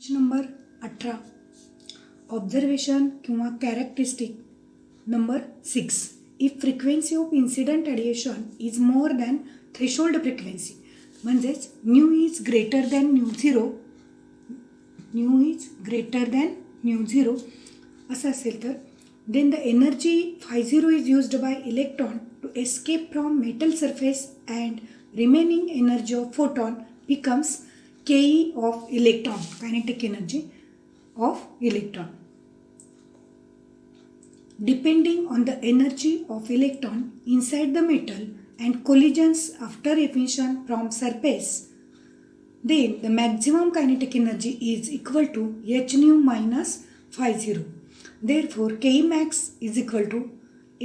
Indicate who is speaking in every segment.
Speaker 1: Number 18 observation किंवा characteristic number 6 if frequency of incident radiation is more than threshold frequency म्हणजेच nu is greater than nu zero असं असेल तर then the energy phi zero is used by electron to escape from metal surface and remaining energy of photon becomes Ke of electron, kinetic energy of electron. Depending on the energy of electron inside the metal and collisions after emission from surface, then the maximum kinetic energy is equal to h nu minus phi 0. Therefore, Ke max is equal to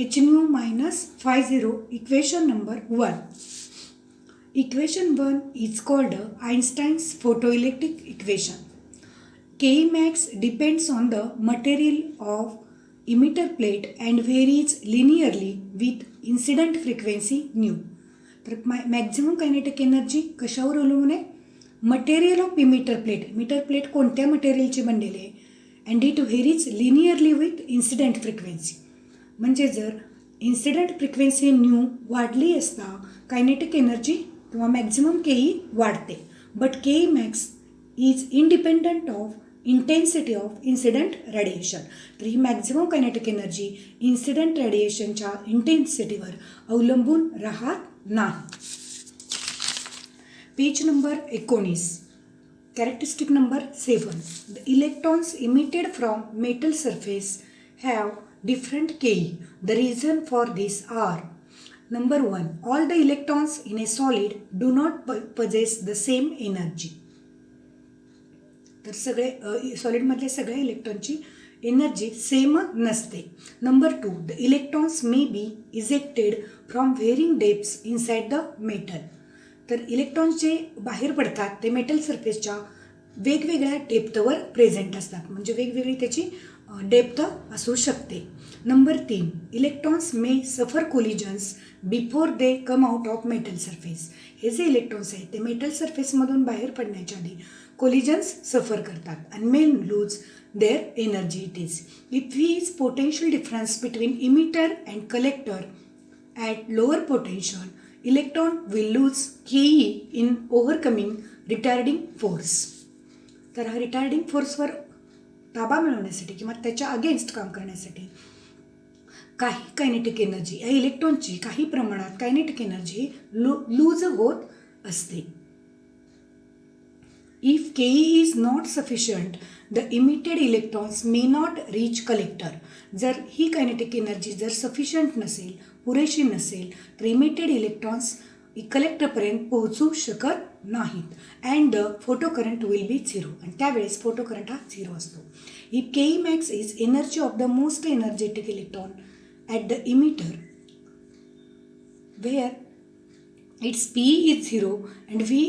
Speaker 1: h nu minus phi 0, equation number 1. Equation 1 is called Einstein's photoelectric equation. Ke max depends on the material of emitter plate and varies linearly with incident frequency nu. तर maximum kinetic energy कशावर अवलंबून आहे? Material of emitter plate कोणत्या मटेरियलची बनलेली आहे and it varies linearly with incident frequency. म्हणजे जर इन्सिडेंट फ्रिक्वेन्सी न्यू वाढली असता कायनेटिक एनर्जी किंवा मॅक्झिमम केई वाढते. But K max is independent of intensity of incident radiation. तर ही मॅक्झिमम कायनेटिक एनर्जी इन्सिडंट रेडिएशनच्या इंटेन्सिटीवर अवलंबून राहत नाही. Page number 19 characteristic number 7 the electrons emitted from metal surface have different KE. The reason for this are Number 1. All the electrons in a solid do not possess the same energy. तर सगळे सॉलिडमधले सगळ्या इलेक्ट्रॉनची energy same नसते. Number 2. The electrons may be ejected from varying depths inside the metal. तर electrons जे बाहेर पडतात ते मेटल सरफेसच्या वेगवेगळ्या डेप्थवर प्रेझेंट असतात, म्हणजे वेगवेगळी त्याची डेप्थ असू शकते. नंबर 3. इलेक्ट्रॉन्स मे सफर collisions before they come out of metal surface. हे जे इलेक्ट्रॉन्स आहेत ते मेटल सरफेसमधून बाहेर पडण्याच्या आधी कोलिजन्स सफर करतात and may lose their energy. It is if he is potential difference between emitter and collector at lower potential electron will lose KE in overcoming retarding force. तर हा रिटार्डिंग फोर्सवर ताबा मिळवण्यासाठी किंवा त्याच्या अगेन्स्ट काम करण्यासाठी काही कायनेटिक एनर्जी या इलेक्ट्रॉनची काही प्रमाणात कायनेटिक एनर्जी लूज होत असते. इफ केई is not sufficient the emitted electrons may not reach collector. जर ही कायनेटिक एनर्जी जर सफिशियंट नसेल, पुरेशी नसेल, तर इमिटेड इलेक्ट्रॉन्स कलेक्टरपर्यंत पोहोचू शकत नाहीत and the photo current will be zero. आणि त्यावेळेस फोटो करंट हा झिरो असतो. इफ केई max is energy of the most energetic electron at the emitter where its P is 0 and V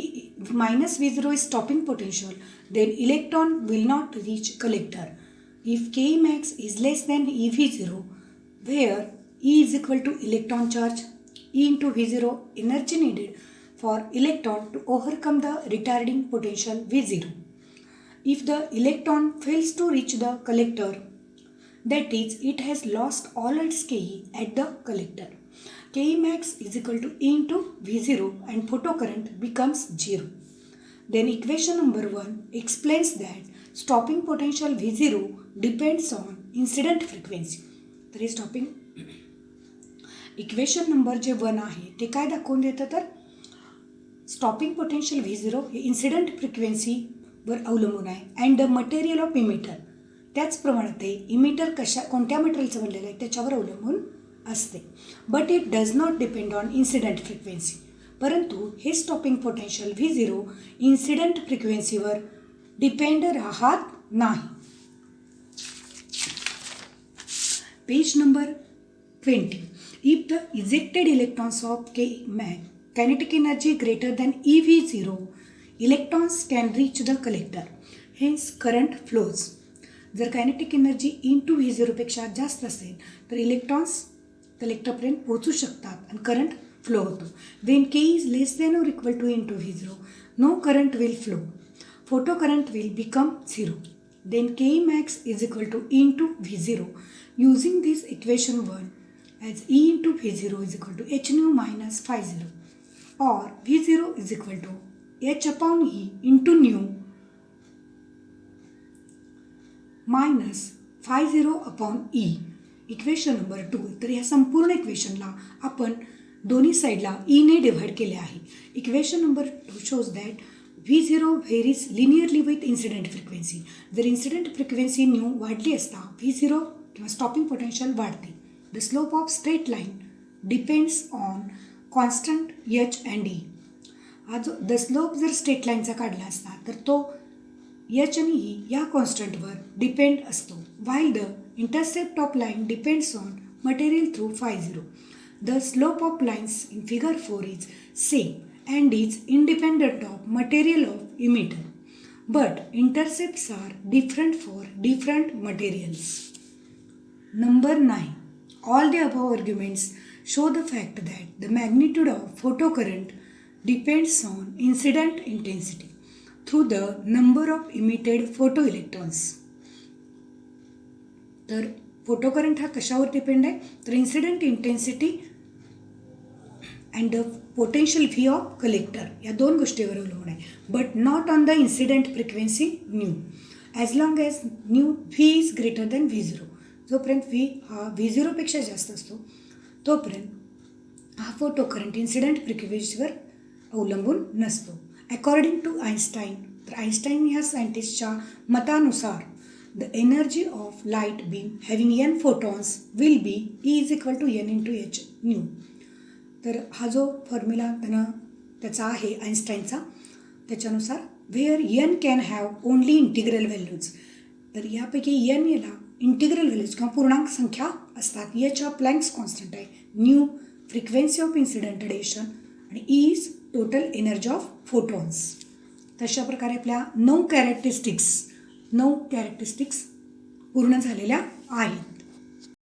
Speaker 1: minus V0 is stopping potential, then electron will not reach collector. If K max is less than EV0 where E is equal to electron charge E into V0 energy needed for electron to overcome the retarding potential V0. If the electron fails to reach the collector, that is, it has lost all its Ke at the collector. Ke max is equal to E into V0 and photocurrent becomes 0. Then equation number 1 explains that stopping potential V0 depends on incident frequency. तर stopping equation number जे 1 आहे ते काय दाखवून देतं तर stopping potential V0 हे incident frequency वर अवलंबून आहे and the material of emitter. त्याचप्रमाणे ते इमिटर कोणत्या मटेरियलचं बनलेलं आहे त्याच्यावर अवलंबून असते. But it does not depend on incident frequency. परंतु हे स्टॉपिंग पोटेन्शियल V0 इन्सिडंट फ्रिक्वेन्सीवर डिपेंड राहत नाही. Page number 20 if the ejected electrons of kinetic energy greater than EV0 electrons can reach the collector hence current flows. जर kinetic energy into V0पेक्षा जास्त असेल तर इलेक्ट्रॉन्स कलेक्टरपर्यंत पोहोचू शकतात आणि करंट फ्लो होतो. When K is less than or equal to into V0 no current will flow. photocurrent will become 0. Then K max is equal to E into V0. Using this equation 1 as E into V0 is equal to h nu minus phi 0, or V0 is equal to h upon E into nu minus phi 0 upon E. Equation number 2. तर ह्या संपूर्ण इक्वेशनला आपण दोन्ही साईडला ईने divide केले आहे. Equation number 2 shows that V0 varies linearly with incident frequency. जर incident frequency new वाढली असता V0 किंवा स्टॉपिंग पोटेन्शियल वाढते. The slope of straight line depends on constant H and E. हा जो द स्लोप जर स्ट्रेट लाईनचा काढला असता तर तो एच आणि ई या कॉन्स्टंटवर डिपेंड असतो. While the intercept of line depends on material through phi 0. The slope of lines in figure 4 is same and is independent of material of emitter, but intercepts are different for different materials. Number 9. All the above arguments show the fact that the magnitude of photocurrent depends on incident intensity through the number of emitted photoelectrons. तर photocurrent हा कशावर depend आहे, तर incident intensity and the potential V of collector या दोन गोष्टीवर अवलंबून आहे. But not on the incident frequency new. As long as new V is greater than V0. जोपर्यंत व्ही हा V0पेक्षा जास्त असतो तोपर्यंत हा फोटोकरंट इन्सिडेंट फ्रिक्वेन्सीवर अवलंबून नसतो. अकॉर्डिंग टू आईन्स्टाईन, तर आईन्स्टाईन ह्या सायंटिस्टच्या मतानुसार the energy of light beam having n photons will be E is equal to n into h nu. तर हा जो फॉर्म्युला त्याचा आहे आईन्स्टाईनचा, त्याच्यानुसार where n can have only integral values. तर यापैकी n याला इंटिग्रल व्हॅल्यूज किंवा पूर्णांक संख्या असतात. h हा प्लँक्स कॉन्स्टंट आहे, new frequency of incident radiation आणि E is total energy of photons. तशा प्रकारे आपल्या 9 कॅरेक्टरिस्टिक्स पूर्ण झालेल्या आहेत.